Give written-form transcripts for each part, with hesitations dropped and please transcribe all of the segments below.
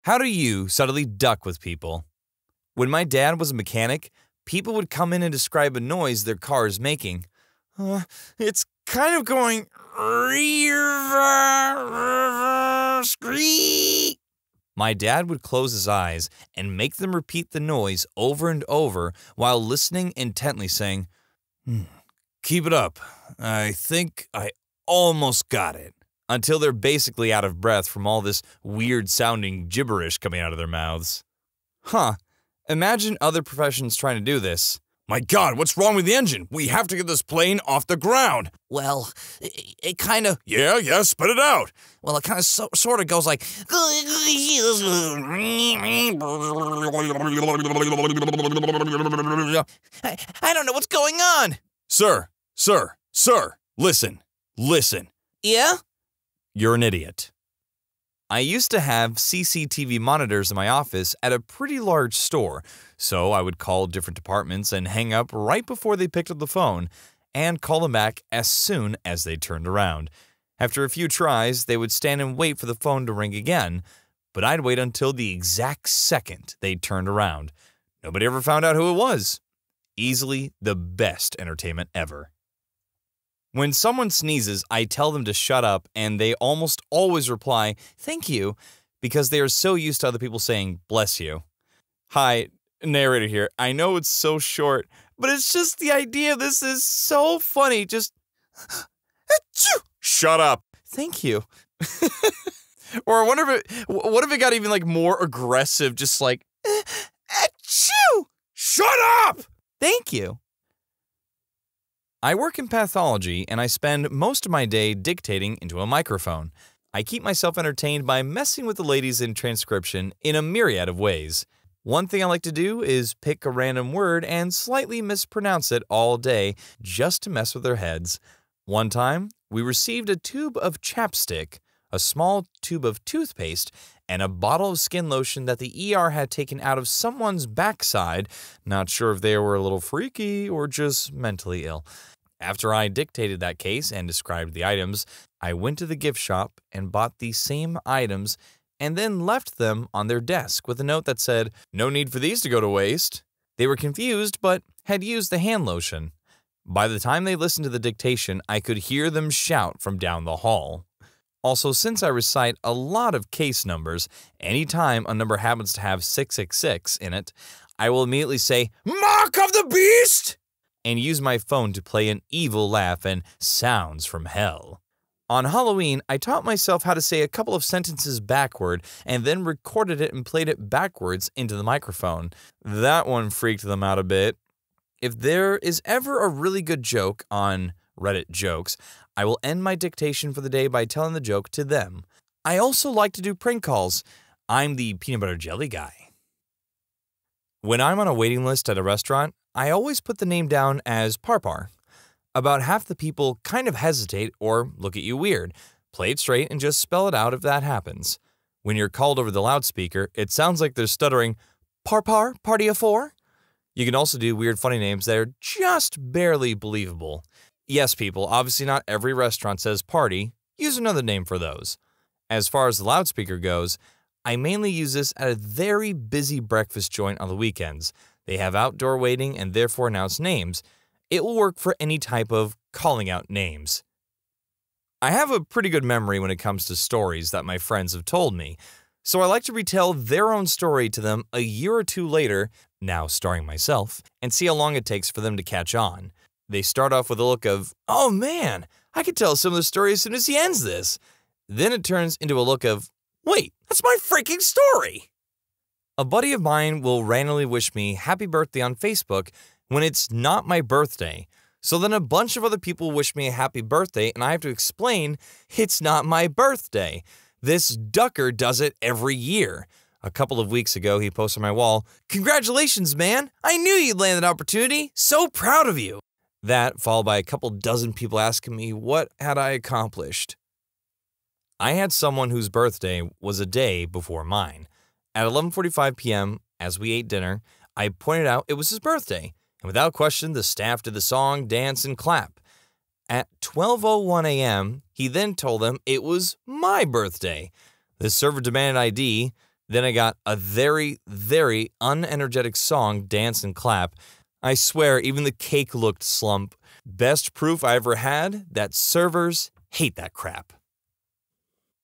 How do you subtly duck with people? When my dad was a mechanic, people would come in and describe a noise their car is making. It's kind of going screech. My dad would close his eyes and make them repeat the noise over and over while listening intently, saying, "Keep it up. I think I almost got it." Until they're basically out of breath from all this weird-sounding gibberish coming out of their mouths. Imagine other professions trying to do this. "My God, what's wrong with the engine? We have to get this plane off the ground." Well, it kind of... Yeah, spit it out. Well, it kind of sort of goes like... I don't know what's going on. Sir, listen. Yeah? You're an idiot. I used to have CCTV monitors in my office at a pretty large store, so I would call different departments and hang up right before they picked up the phone and call them back as soon as they turned around. After a few tries, they would stand and wait for the phone to ring again, but I'd wait until the exact second they turned around. Nobody ever found out who it was. Easily the best entertainment ever. When someone sneezes, I tell them to shut up, and they almost always reply, "Thank you," because they are so used to other people saying, "Bless you." Hi, narrator here. I know it's so short, but it's just the idea of this is so funny. Just, shut up. Thank you. Or I wonder what if it got even like more aggressive, just like, achoo! Shut up! Thank you. I work in pathology, and I spend most of my day dictating into a microphone. I keep myself entertained by messing with the ladies in transcription in a myriad of ways. One thing I like to do is pick a random word and slightly mispronounce it all day just to mess with their heads. One time, we received a tube of chapstick, a small tube of toothpaste, and a bottle of skin lotion that the ER had taken out of someone's backside, not sure if they were a little freaky or just mentally ill. After I dictated that case and described the items, I went to the gift shop and bought the same items and then left them on their desk with a note that said, "No need for these to go to waste." They were confused but had used the hand lotion. By the time they listened to the dictation, I could hear them shout from down the hall. Also, since I recite a lot of case numbers, anytime a number happens to have 666 in it, I will immediately say, "Mark of the Beast!" and use my phone to play an evil laugh and sounds from hell. On Halloween, I taught myself how to say a couple of sentences backward and then recorded it and played it backwards into the microphone. That one freaked them out a bit. If there is ever a really good joke on Reddit jokes, I will end my dictation for the day by telling the joke to them. I also like to do prank calls. I'm the peanut butter jelly guy. When I'm on a waiting list at a restaurant, I always put the name down as Parpar. About half the people kind of hesitate or look at you weird. Play it straight and just spell it out if that happens. When you're called over the loudspeaker, it sounds like they're stuttering, "Parpar, party of four?" You can also do weird funny names that are just barely believable. Yes, people, obviously not every restaurant says party. Use another name for those. As far as the loudspeaker goes, I mainly use this at a very busy breakfast joint on the weekends. They have outdoor waiting and therefore announce names. It will work for any type of calling out names. I have a pretty good memory when it comes to stories that my friends have told me, so I like to retell their own story to them a year or two later, now starring myself, and see how long it takes for them to catch on. They start off with a look of, "Oh man, I could tell some of the story as soon as he ends this." Then it turns into a look of, "Wait, that's my freaking story!" A buddy of mine will randomly wish me happy birthday on Facebook when it's not my birthday. So then a bunch of other people wish me a happy birthday and I have to explain it's not my birthday. This ducker does it every year. A couple of weeks ago, he posted on my wall, "Congratulations, man! I knew you'd land that opportunity! So proud of you!" That, followed by a couple dozen people asking me what had I accomplished. I had someone whose birthday was a day before mine. At 11:45 p.m., as we ate dinner, I pointed out it was his birthday, and without question, the staff did the song, dance, and clap. At 12:01 a.m., he then told them it was my birthday. The server demanded ID. Then I got a very, very unenergetic song, dance and clap. I swear, even the cake looked slump. Best proof I ever had that servers hate that crap.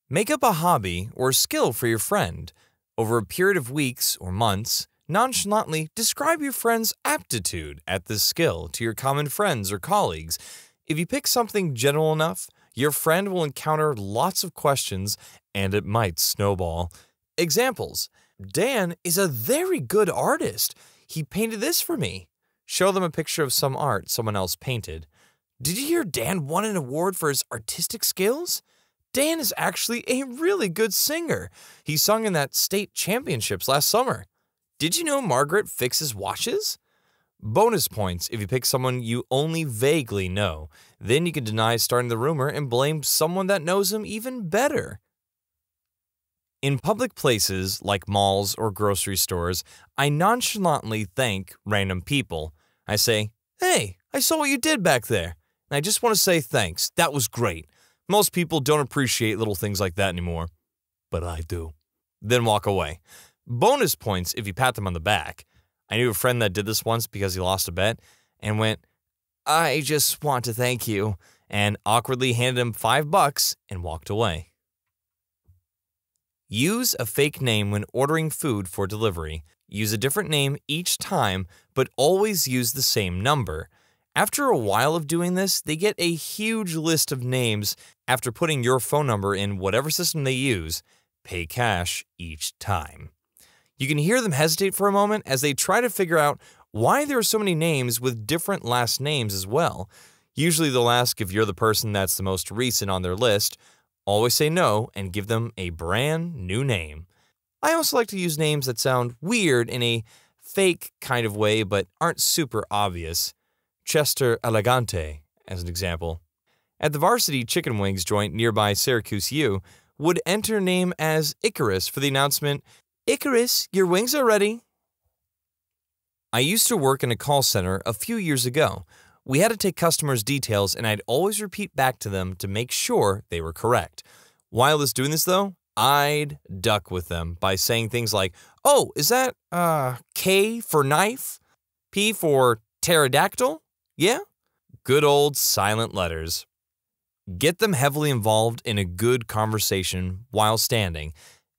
Make up a hobby or skill for your friend. Over a period of weeks or months, nonchalantly describe your friend's aptitude at this skill to your common friends or colleagues. If you pick something general enough, your friend will encounter lots of questions and it might snowball. Examples: Dan is a very good artist. He painted this for me. Show them a picture of some art someone else painted. Did you hear Dan won an award for his artistic skills? Dan is actually a really good singer. He sung in that state championships last summer. Did you know Margaret fixes watches? Bonus points if you pick someone you only vaguely know. Then you can deny starting the rumor and blame someone that knows him even better. In public places like malls or grocery stores, I nonchalantly thank random people. I say, "Hey, I saw what you did back there, and I just want to say thanks. That was great." Most people don't appreciate little things like that anymore, but I do. Then walk away. Bonus points if you pat them on the back. I knew a friend that did this once because he lost a bet and went, "I just want to thank you," and awkwardly handed him $5 and walked away. Use a fake name when ordering food for delivery. Use a different name each time, but always use the same number. After a while of doing this, they get a huge list of names after putting your phone number in whatever system they use. Pay cash each time. You can hear them hesitate for a moment as they try to figure out why there are so many names with different last names as well. Usually they'll ask if you're the person that's the most recent on their list. Always say no and give them a brand new name. I also like to use names that sound weird in a fake kind of way but aren't super obvious. Chester Elegante, as an example. At the Varsity Chicken Wings joint nearby Syracuse U, would enter name as Icarus for the announcement, "Icarus, your wings are ready." I used to work in a call center a few years ago. We had to take customers' details and I'd always repeat back to them to make sure they were correct. While doing this though, I'd duck with them by saying things like, "Oh, is that K for knife? P for pterodactyl? Yeah?" Good old silent letters. Get them heavily involved in a good conversation while standing,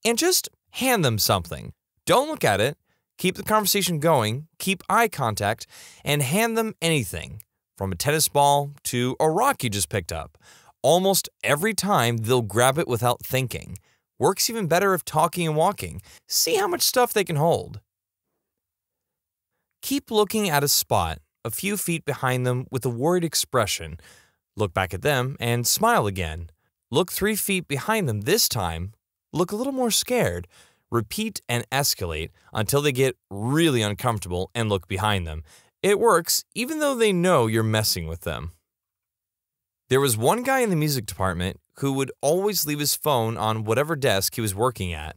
and just hand them something. Don't look at it. Keep the conversation going, keep eye contact, and hand them anything, from a tennis ball to a rock you just picked up. Almost every time, they'll grab it without thinking. Works even better if talking and walking. See how much stuff they can hold. Keep looking at a spot a few feet behind them with a worried expression. Look back at them and smile again. Look 3 feet behind them this time. Look a little more scared. Repeat and escalate until they get really uncomfortable and look behind them. It works even though they know you're messing with them. There was one guy in the music department who would always leave his phone on whatever desk he was working at.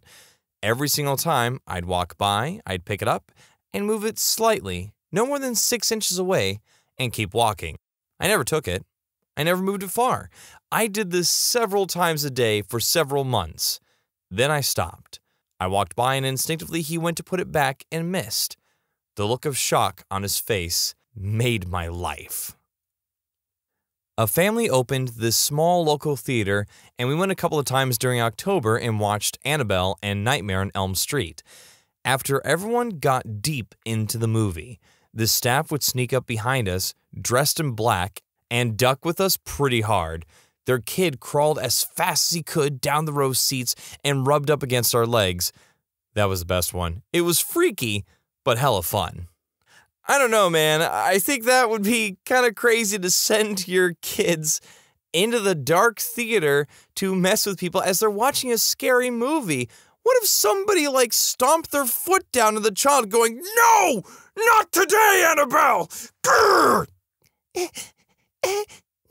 Every single time I'd walk by, I'd pick it up and move it slightly, no more than 6 inches away, and keep walking. I never took it. I never moved it far. I did this several times a day for several months. Then I stopped. I walked by and instinctively he went to put it back and missed. The look of shock on his face made my life. A family opened this small local theater, and we went a couple of times during October and watched Annabelle and Nightmare on Elm Street. After everyone got deep into the movie, the staff would sneak up behind us, dressed in black, and duck with us pretty hard. Their kid crawled as fast as he could down the row seats and rubbed up against our legs. That was the best one. It was freaky, but hella fun. I don't know, man. I think that would be kind of crazy to send your kids into the dark theater to mess with people as they're watching a scary movie. What if somebody, stomped their foot down to the child going, "No! Not today, Annabelle! Grr!"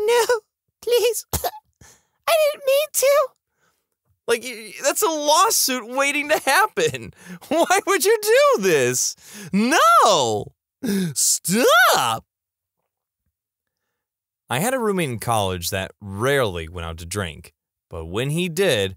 No, please. I didn't mean to. That's a lawsuit waiting to happen. Why would you do this? No! Stop! I had a roommate in college that rarely went out to drink, but when he did,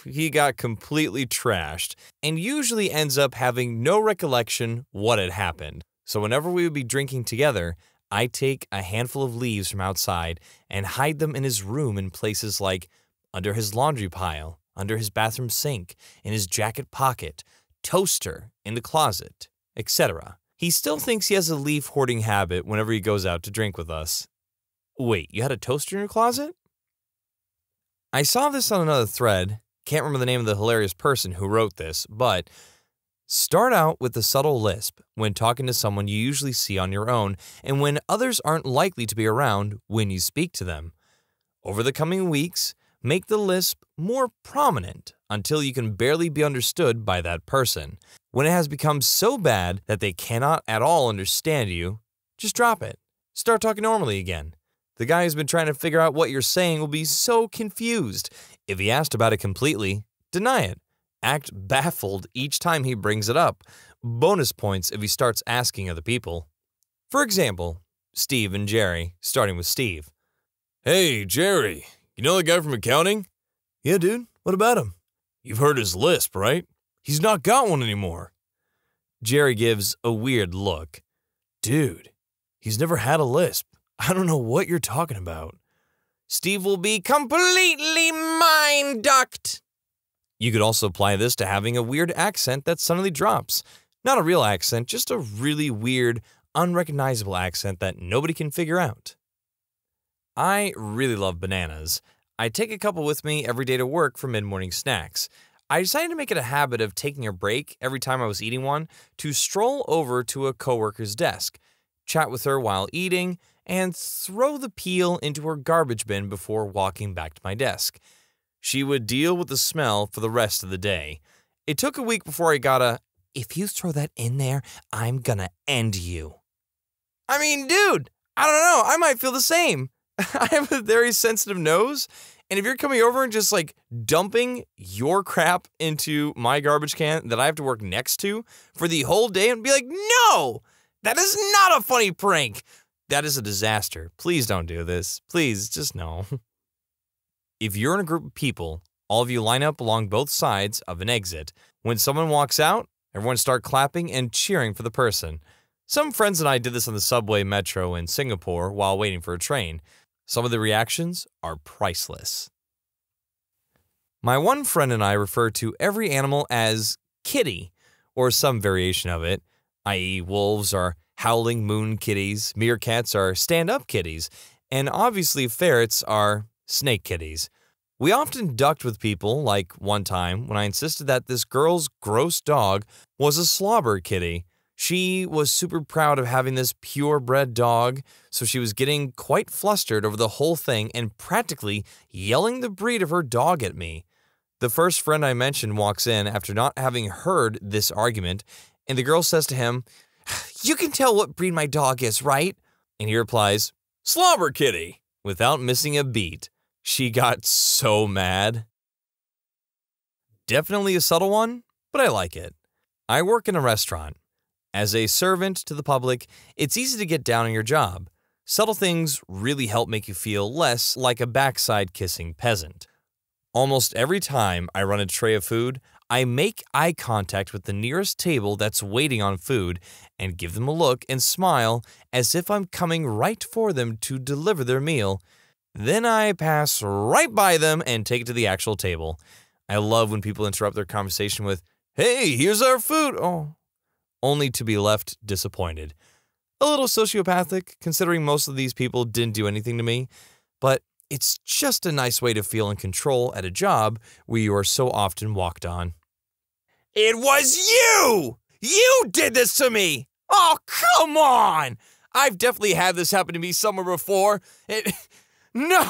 he got completely trashed and usually ends up having no recollection what had happened. So whenever we would be drinking together, I take a handful of leaves from outside and hide them in his room in places like under his laundry pile, under his bathroom sink, in his jacket pocket, toaster, in the closet, etc. He still thinks he has a leaf hoarding habit whenever he goes out to drink with us. Wait, you had a toaster in your closet? I saw this on another thread, can't remember the name of the hilarious person who wrote this, but start out with a subtle lisp when talking to someone you usually see on your own and when others aren't likely to be around when you speak to them. Over the coming weeks, make the lisp more prominent until you can barely be understood by that person. When it has become so bad that they cannot at all understand you, just drop it. Start talking normally again. The guy who's been trying to figure out what you're saying will be so confused. If he asked about it completely, deny it. Act baffled each time he brings it up. Bonus points if he starts asking other people. For example, Steve and Jerry, starting with Steve. Hey, Jerry, you know the guy from accounting? Yeah, dude, what about him? You've heard his lisp, right? He's not got one anymore. Jerry gives a weird look. Dude, he's never had a lisp. I don't know what you're talking about. Steve will be completely mind-ducked. You could also apply this to having a weird accent that suddenly drops. Not a real accent, just a really weird, unrecognizable accent that nobody can figure out. I really love bananas. I take a couple with me every day to work for mid-morning snacks. I decided to make it a habit of taking a break every time I was eating one to stroll over to a coworker's desk, chat with her while eating, and throw the peel into her garbage bin before walking back to my desk. She would deal with the smell for the rest of the day. It took a week before I got a, "If you throw that in there, I'm gonna end you." I mean, dude, I don't know, I might feel the same. I have a very sensitive nose, and if you're coming over and just like dumping your crap into my garbage can that I have to work next to for the whole day and be like, no, that is not a funny prank. That is a disaster. Please don't do this. Please, just no. If you're in a group of people, all of you line up along both sides of an exit. When someone walks out, everyone start clapping and cheering for the person. Some friends and I did this on the subway metro in Singapore while waiting for a train. Some of the reactions are priceless. My one friend and I refer to every animal as kitty, or some variation of it, i.e. wolves are howling moon kitties, meerkats are stand-up kitties, and obviously ferrets are snake kitties. We often ducked with people, like one time when I insisted that this girl's gross dog was a slobber kitty. She was super proud of having this purebred dog, so she was getting quite flustered over the whole thing and practically yelling the breed of her dog at me. The first friend I mentioned walks in after not having heard this argument, and the girl says to him, "You can tell what breed my dog is, right?" And he replies, "Slobber kitty," without missing a beat. She got so mad. Definitely a subtle one, but I like it. I work in a restaurant. As a servant to the public, it's easy to get down on your job. Subtle things really help make you feel less like a backside-kissing peasant. Almost every time I run a tray of food, I make eye contact with the nearest table that's waiting on food and give them a look and smile as if I'm coming right for them to deliver their meal. Then I pass right by them and take it to the actual table. I love when people interrupt their conversation with, "Hey, here's our food," only to be left disappointed. A little sociopathic, considering most of these people didn't do anything to me, but it's just a nice way to feel in control at a job where you are so often walked on. "It was you! You did this to me! Oh, come on! I've definitely had this happen to me somewhere before. No!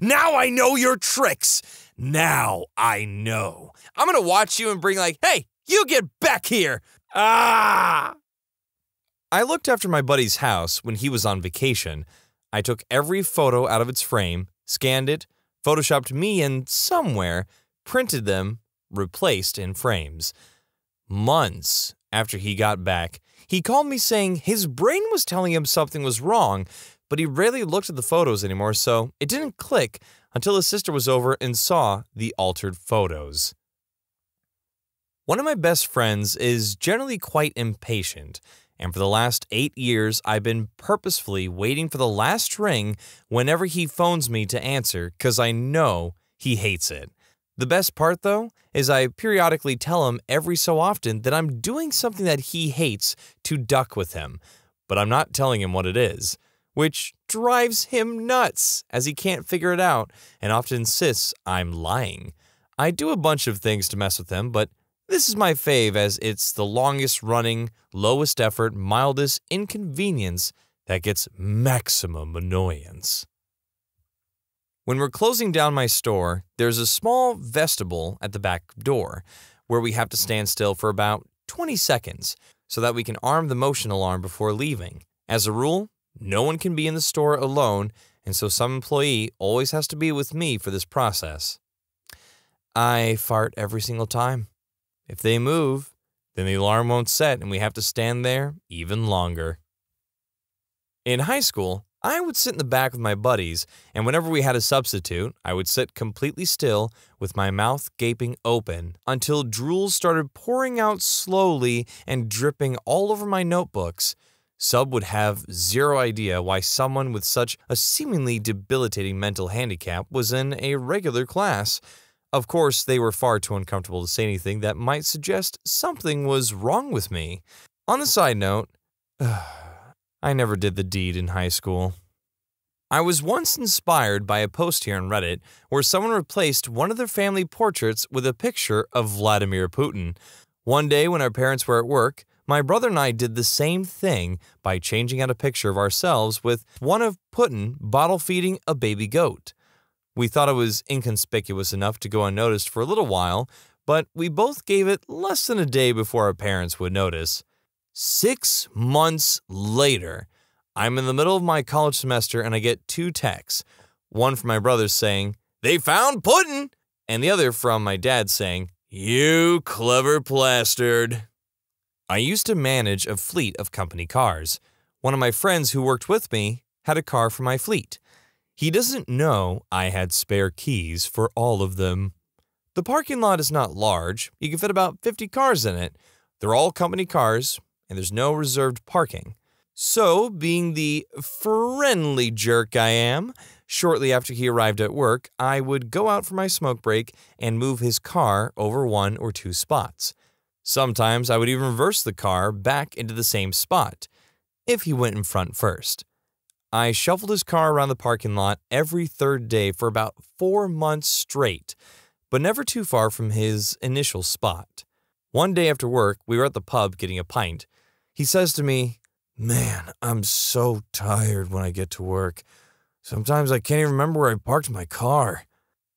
Now I know your tricks! Now I know. I'm gonna watch you and bring like, hey, you get back here! Ah!" I looked after my buddy's house when he was on vacation. I took every photo out of its frame, scanned it, photoshopped me in somewhere, printed them, replaced in frames. Months after he got back, he called me saying his brain was telling him something was wrong, but he rarely looked at the photos anymore, so it didn't click until his sister was over and saw the altered photos. One of my best friends is generally quite impatient, and for the last 8 years, I've been purposefully waiting for the last ring whenever he phones me to answer because I know he hates it. The best part, though, is I periodically tell him every so often that I'm doing something that he hates to duck with him, but I'm not telling him what it is, which drives him nuts as he can't figure it out and often insists I'm lying. I do a bunch of things to mess with him, but this is my fave as it's the longest running, lowest effort, mildest inconvenience that gets maximum annoyance. When we're closing down my store, there's a small vestibule at the back door where we have to stand still for about 20 seconds so that we can arm the motion alarm before leaving. As a rule, no one can be in the store alone, and so some employee always has to be with me for this process. I fart every single time. If they move, then the alarm won't set and we have to stand there even longer. In high school, I would sit in the back with my buddies, and whenever we had a substitute, I would sit completely still with my mouth gaping open until drool started pouring out slowly and dripping all over my notebooks. Sub would have zero idea why someone with such a seemingly debilitating mental handicap was in a regular class. Of course, they were far too uncomfortable to say anything that might suggest something was wrong with me. On the side note, I never did the deed in high school. I was once inspired by a post here on Reddit where someone replaced one of their family portraits with a picture of Vladimir Putin. One day when our parents were at work, my brother and I did the same thing by changing out a picture of ourselves with one of Putin bottle feeding a baby goat. We thought it was inconspicuous enough to go unnoticed for a little while, but we both gave it less than a day before our parents would notice. 6 months later, I'm in the middle of my college semester and I get 2 texts. One from my brother saying, "They found Putin!" and the other from my dad saying, "You clever plastard." I used to manage a fleet of company cars. One of my friends who worked with me had a car for my fleet. He doesn't know I had spare keys for all of them. The parking lot is not large. You can fit about 50 cars in it. They're all company cars, and there's no reserved parking. So, being the friendly jerk I am, shortly after he arrived at work, I would go out for my smoke break and move his car over 1 or 2 spots. Sometimes I would even reverse the car back into the same spot, if he went in front first. I shuffled his car around the parking lot every 3rd day for about 4 months straight, but never too far from his initial spot. One day after work, we were at the pub getting a pint. He says to me, "Man, I'm so tired when I get to work. Sometimes I can't even remember where I parked my car."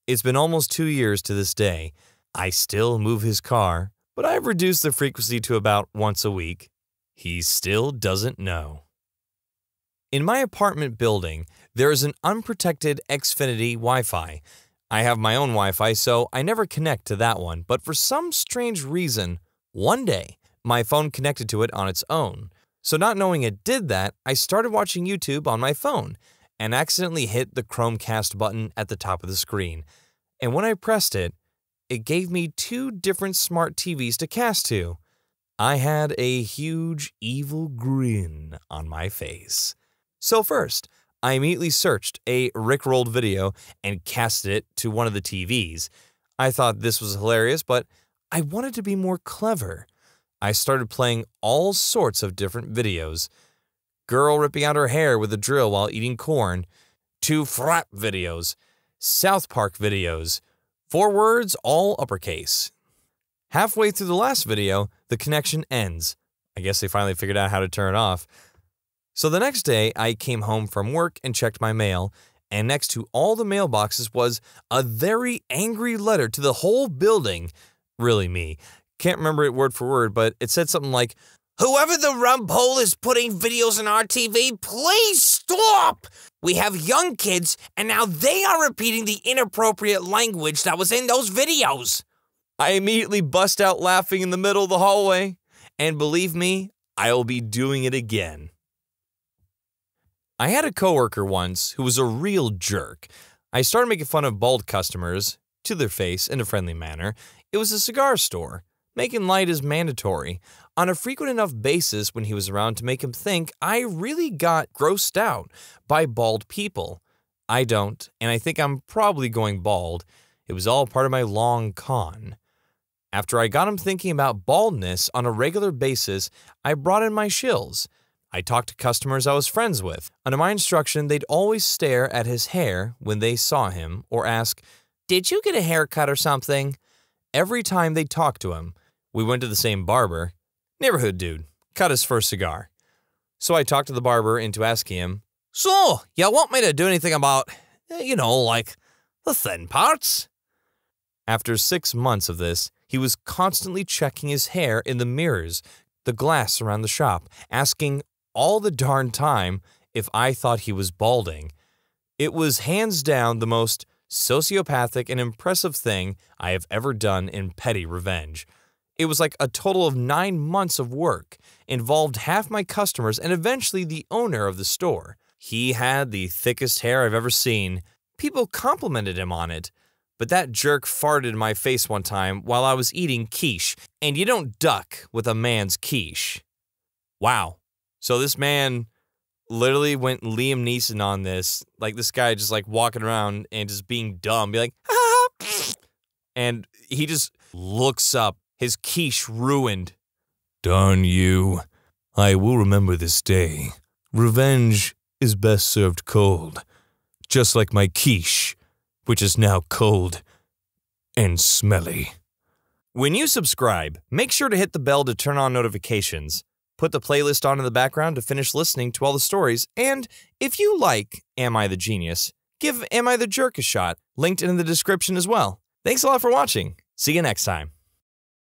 It's been almost 2 years to this day. I still move his car, but I've reduced the frequency to about once a week. He still doesn't know. In my apartment building, there is an unprotected Xfinity Wi-Fi. I have my own Wi-Fi, so I never connect to that one, but for some strange reason, one day, my phone connected to it on its own. So not knowing it did that, I started watching YouTube on my phone and accidentally hit the Chromecast button at the top of the screen. And when I pressed it, it gave me 2 different smart TVs to cast to. I had a huge evil grin on my face. So first, I immediately searched a Rickrolled video and casted it to one of the TVs. I thought this was hilarious, but I wanted to be more clever. I started playing all sorts of different videos. Girl ripping out her hair with a drill while eating corn, 2 frap videos, South Park videos, 4 words all uppercase. Halfway through the last video, the connection ends. I guess they finally figured out how to turn it off. So the next day, I came home from work and checked my mail, and next to all the mailboxes was a very angry letter to the whole building. Really me. Can't remember it word for word, but it said something like, "Whoever the rumpole is putting videos on our TV, please stop! We have young kids, and now they are repeating the inappropriate language that was in those videos." I immediately bust out laughing in the middle of the hallway, and believe me, I will be doing it again. I had a coworker once who was a real jerk. I started making fun of bald customers to their face in a friendly manner. It was a cigar store. Making light is mandatory on a frequent enough basis when he was around to make him think I really got grossed out by bald people. I don't, and I think I'm probably going bald. It was all part of my long con. After I got him thinking about baldness on a regular basis, I brought in my shills. I talked to customers I was friends with. Under my instruction, they'd always stare at his hair when they saw him or ask, "Did you get a haircut or something?" Every time they'd talk to him. We went to the same barber. Neighborhood dude. Cut his first cigar. So I talked to the barber into asking him, "So, you want me to do anything about, like the thin parts?" After 6 months of this, he was constantly checking his hair in the mirrors, the glass around the shop, asking all the darn time if I thought he was balding. It was hands down the most sociopathic and impressive thing I have ever done in petty revenge. It was like a total of 9 months of work, involved half my customers and eventually the owner of the store. He had the thickest hair I've ever seen. People complimented him on it. But that jerk farted in my face one time while I was eating quiche, and you don't duck with a man's quiche. Wow. So this man literally went Liam Neeson on this. Like this guy just like walking around and just being dumb. Be like, ah! And he just looks up, his quiche ruined. "Darn you. I will remember this day. Revenge is best served cold. Just like my quiche, which is now cold and smelly." When you subscribe, make sure to hit the bell to turn on notifications. Put the playlist on in the background to finish listening to all the stories. And if you like Am I the Genius, give Am I the Jerk a shot, linked in the description as well. Thanks a lot for watching. See you next time.